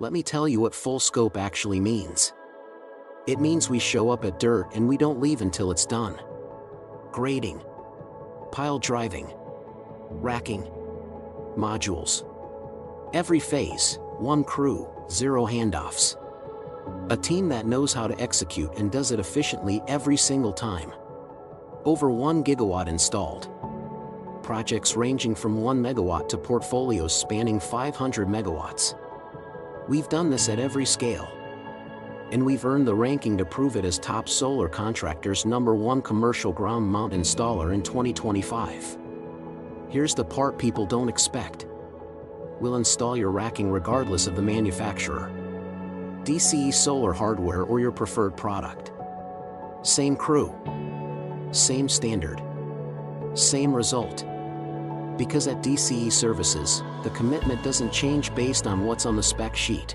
Let me tell you what full scope actually means. It means we show up at dirt and we don't leave until it's done. Grading, pile driving, racking, modules. Every phase, one crew, 0 handoffs. A team that knows how to execute and does it efficiently every single time. Over 1 gigawatt installed. Projects ranging from 1 megawatt to portfolios spanning 500 megawatts. We've done this at every scale. And we've earned the ranking to prove it as top solar contractors #1 commercial ground mount installer in 2025. Here's the part people don't expect. We'll install your racking regardless of the manufacturer. DCE solar hardware or your preferred product. Same crew. Same standard. Same result. Because at DCE Services, the commitment doesn't change based on what's on the spec sheet.